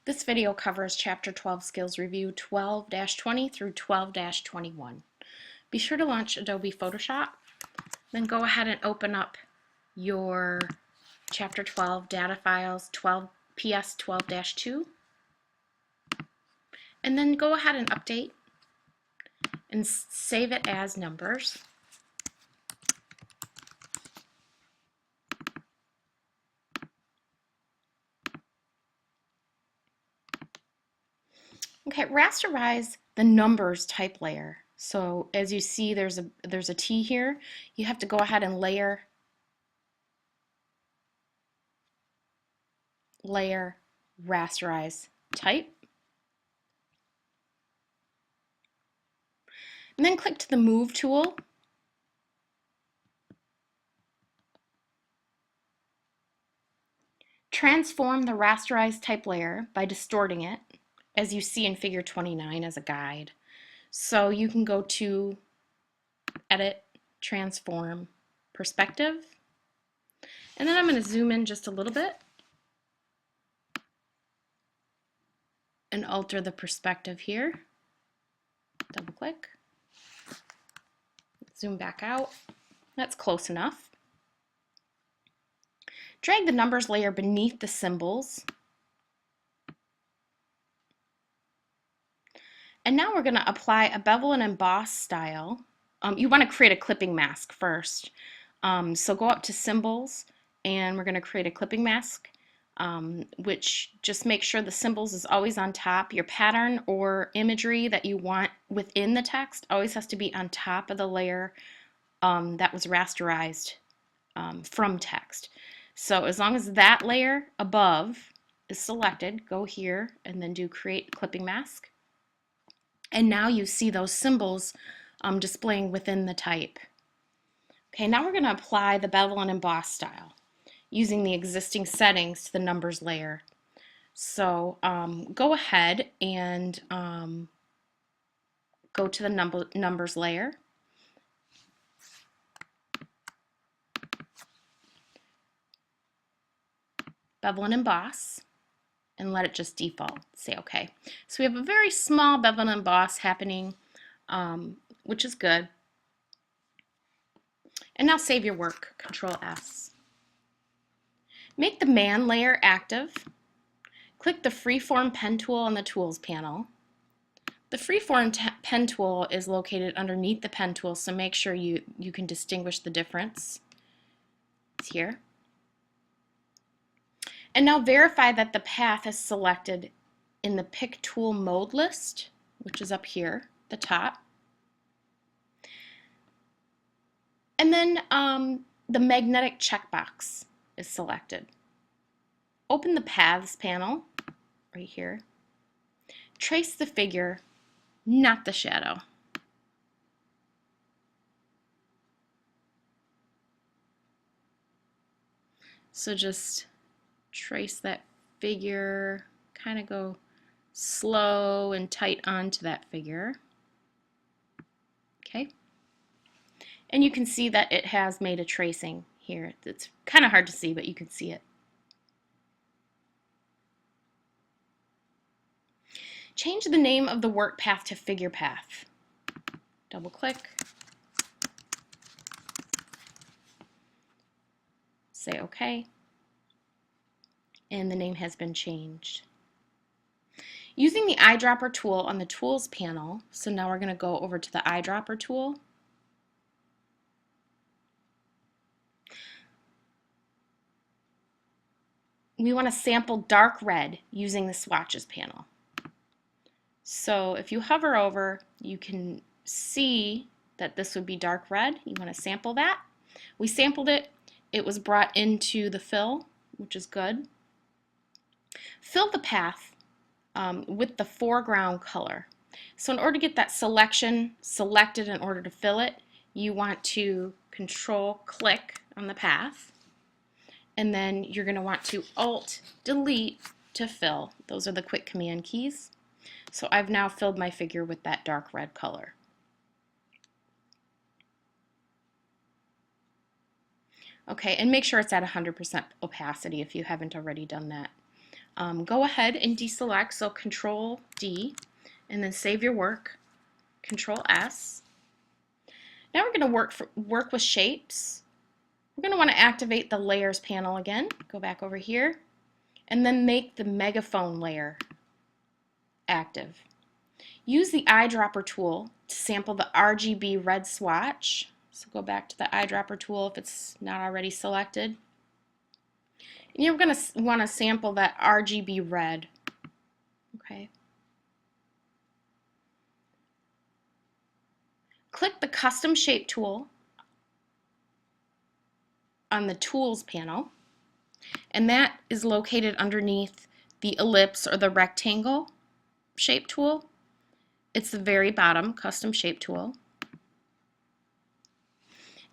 This video covers Chapter 12 Skills Review 12-20 through 12-21. Be sure to launch Adobe Photoshop, then go ahead and open up your Chapter 12 data files, PS 12-2, and then go ahead and update and save it as numbers. Okay, rasterize the numbers type layer. So as you see, there's a T here. You have to go ahead and layer rasterize type. And then click to the Move tool. Transform the rasterized type layer by distorting it, as you see in Figure 29 as a guide. So you can go to Edit, Transform, Perspective, and then I'm going to zoom in just a little bit and alter the perspective here. Double click, zoom back out. That's close enough. Drag the numbers layer beneath the symbols. And now we're going to apply a bevel and emboss style. You want to create a clipping mask first. So go up to symbols and we're going to create a clipping mask, which just make sure the symbols is always on top. Your pattern or imagery that you want within the text always has to be on top of the layer that was rasterized from text. So as long as that layer above is selected, go here and then do create clipping mask. And now you see those symbols displaying within the type. Okay, now we're going to apply the bevel and emboss style using the existing settings to the numbers layer. So go ahead and go to the numbers layer. Bevel and emboss, and let it just default. Say OK. So we have a very small bevel and emboss happening, which is good. And now save your work, Control S. Make the man layer active. Click the Freeform Pen Tool on the Tools panel. The Freeform Pen Tool is located underneath the Pen Tool, so make sure you can distinguish the difference. It's here. And now verify that the path is selected in the Pick Tool Mode list, which is up here, the top. And then the magnetic checkbox is selected. Open the Paths panel, right here. Trace the figure, not the shadow. So just trace that figure, kind of go slow and tight onto that figure. Okay. And you can see that it has made a tracing here. It's kind of hard to see, but you can see it. Change the name of the work path to figure path. Double click. Say OK. And the name has been changed. Using the Eyedropper tool on the Tools panel, so now we're going to go over to the Eyedropper tool. We want to sample dark red using the Swatches panel. So if you hover over, you can see that this would be dark red. You want to sample that. We sampled it. It was brought into the fill, which is good. Fill the path with the foreground color. So in order to get that selection selected in order to fill it, you want to Control-click on the path, and then you're going to want to Alt-delete to fill. Those are the quick command keys. So I've now filled my figure with that dark red color. Okay, and make sure it's at 100% opacity if you haven't already done that. go ahead and deselect, so Control D, and then save your work, Control S. Now we're going to work with shapes. We're going to want to activate the Layers panel again, go back over here, and then make the megaphone layer active. Use the Eyedropper tool to sample the RGB red swatch. So go back to the Eyedropper tool if it's not already selected. And you're going to want to sample that RGB red. Okay. Click the Custom Shape tool on the Tools panel, and that is located underneath the ellipse or the rectangle shape tool. It's the very bottom, Custom Shape tool.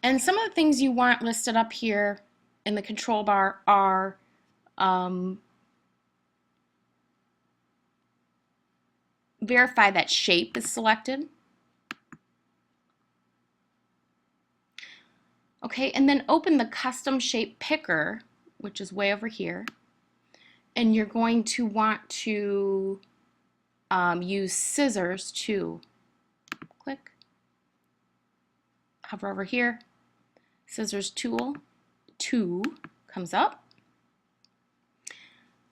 And some of the things you want listed up here in the control bar are verify that shape is selected. Okay, and then open the Custom Shape Picker, which is way over here, and you're going to want to use scissors too. Click, hover over here, scissors tool 2 comes up.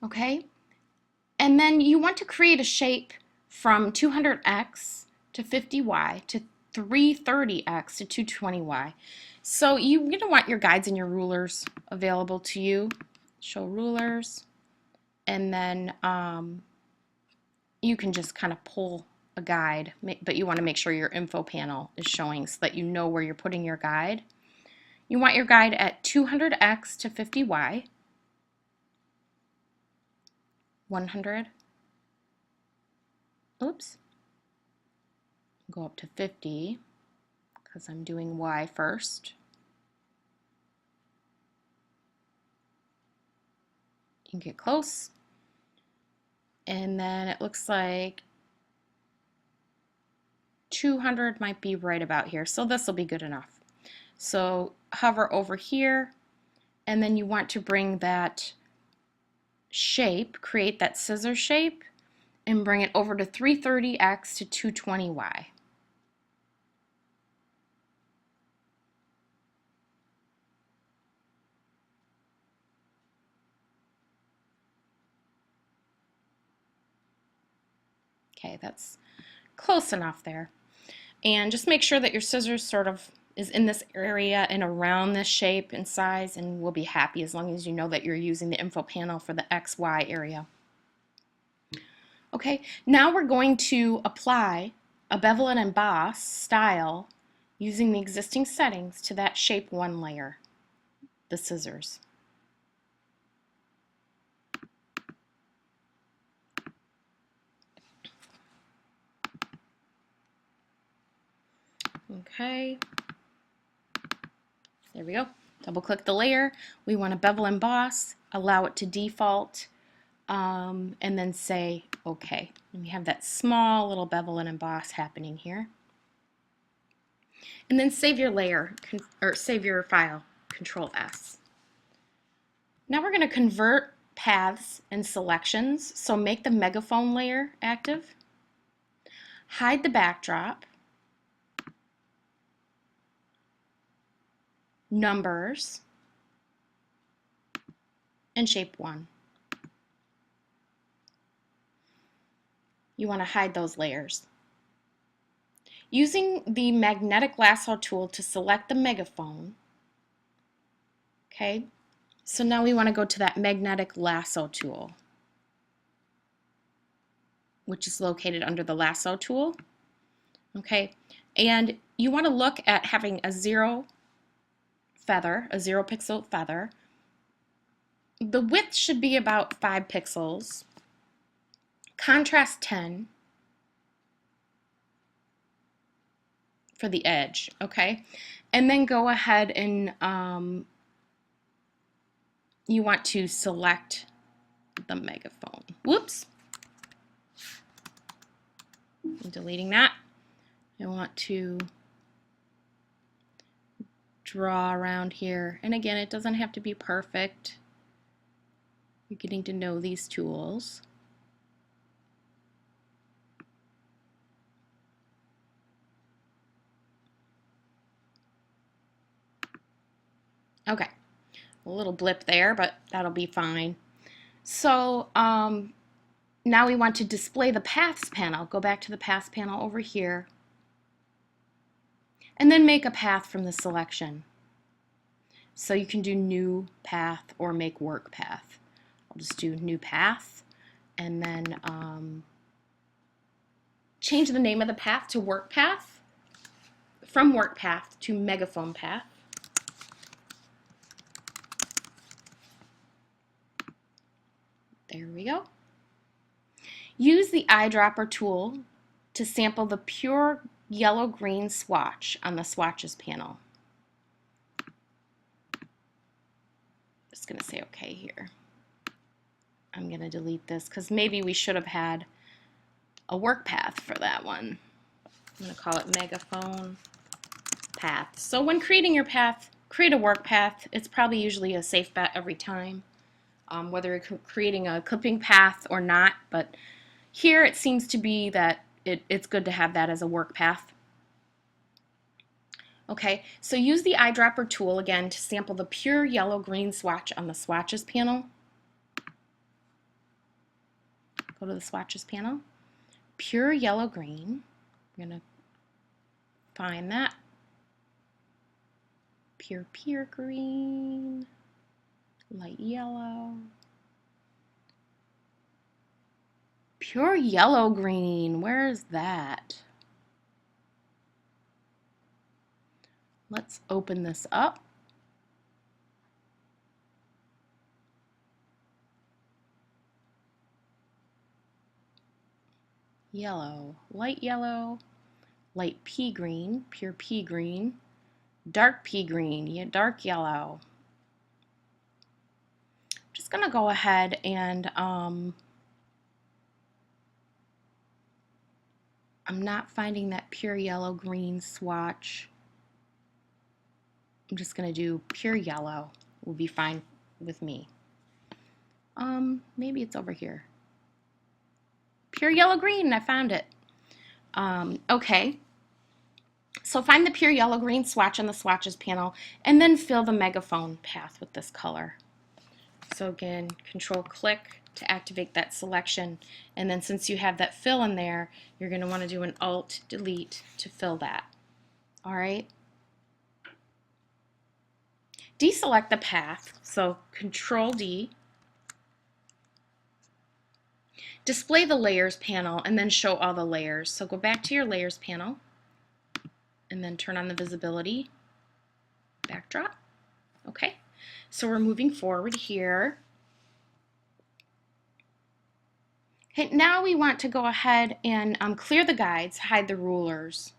Okay, and then you want to create a shape from 200x to 50y to 330x to 220y. So you're going to want your guides and your rulers available to you. Show rulers, and then you can just kind of pull a guide, but you want to make sure your info panel is showing so that you know where you're putting your guide. You want your guide at 200x to 50y, 100, oops, go up to 50 because I'm doing y first. You can get close, and then it looks like 200 might be right about here, so this will be good enough. So hover over here, and then you want to bring that shape, create that scissor shape, and bring it over to 330x to 220y. Okay, that's close enough there. And just make sure that your scissors sort of is in this area and around this shape and size, and we'll be happy as long as you know that you're using the info panel for the XY area. Okay, now we're going to apply a bevel and emboss style using the existing settings to that shape 1 layer, the scissors. Okay, there we go. Double click the layer. We want to bevel emboss, allow it to default, and then say OK. And we have that small little bevel and emboss happening here. And then save your layer, or save your file, Control S. Now we're going to convert paths and selections, so make the megaphone layer active. Hide the backdrop, numbers, and shape 1. You want to hide those layers. Using the magnetic lasso tool to select the megaphone, okay, so now we want to go to that magnetic lasso tool, which is located under the lasso tool, okay, and you want to look at having a 0 feather, a 0 pixel feather. The width should be about 5 pixels, contrast 10 for the edge, okay, and then go ahead and you want to select the megaphone. Whoops, I'm deleting that. I want to draw around here, and again, it doesn't have to be perfect. You're getting to know these tools. Okay, a little blip there, but that'll be fine. So now we want to display the paths panel. Go back to the paths panel over here, and then make a path from the selection. So you can do new path or make work path. I'll just do new path, and then change the name of the path to work path, from work path to megaphone path. There we go. Use the eyedropper tool to sample the pure yellow-green swatch on the swatches panel. Just going to say OK here. I'm going to delete this because maybe we should have had a work path for that one. I'm going to call it megaphone path. So when creating your path, create a work path. It's probably usually a safe bet every time, whether you're creating a clipping path or not. But here it seems to be that it's good to have that as a work path. Okay, so use the eyedropper tool again to sample the pure yellow-green swatch on the swatches panel. Go to the swatches panel. Pure yellow-green. I'm going to find that. Pure green. Light yellow. Pure yellow-green. Where is that? Let's open this up. Yellow, light pea green, pure pea green, dark pea green, yeah, dark yellow. I'm just going to go ahead and I'm not finding that pure yellow-green swatch. I'm just going to do pure yellow. Will be fine with me. Maybe it's over here. Pure yellow-green, I found it. Okay. So find the pure yellow-green swatch on the swatches panel and then fill the megaphone path with this color. So again, Control-click to activate that selection, and then since you have that fill in there, you're going to want to do an Alt-Delete to fill that. All right. Deselect the path, so Control-D. Display the layers panel and then show all the layers. So go back to your layers panel and then turn on the visibility backdrop. Okay, so we're moving forward here. Okay, now we want to go ahead and clear the guides, hide the rulers.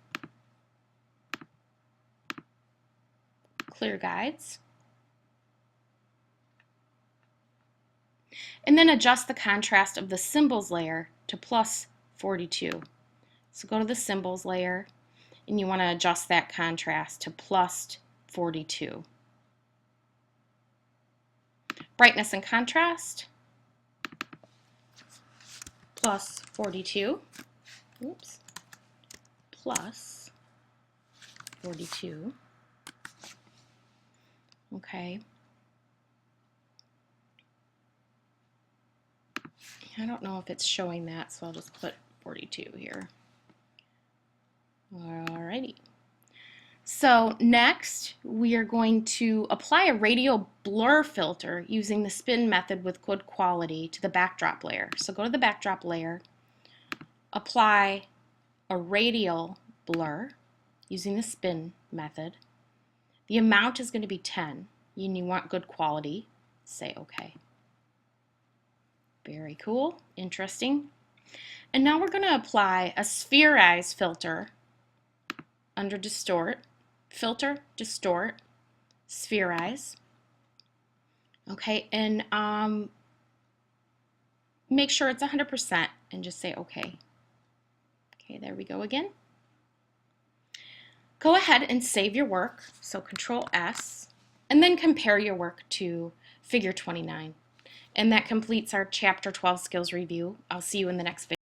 Clear guides. And then adjust the contrast of the symbols layer to +42. So go to the symbols layer and you want to adjust that contrast to +42. Brightness and contrast, +42. Oops. +42. Okay. I don't know if it's showing that, so I'll just put 42 here. Alrighty. So next, we are going to apply a radial blur filter using the spin method with good quality to the backdrop layer. So go to the backdrop layer, apply a radial blur using the spin method. The amount is going to be 10, and you want good quality. Say OK. Very cool, interesting. And now we're going to apply a Rasterize filter under Distort, Filter, Distort, Rasterize. Okay, and make sure it's 100% and just say OK. Okay, there we go again. Go ahead and save your work, so Control S, and then compare your work to Figure 29. And that completes our Chapter 12 skills review. I'll see you in the next video.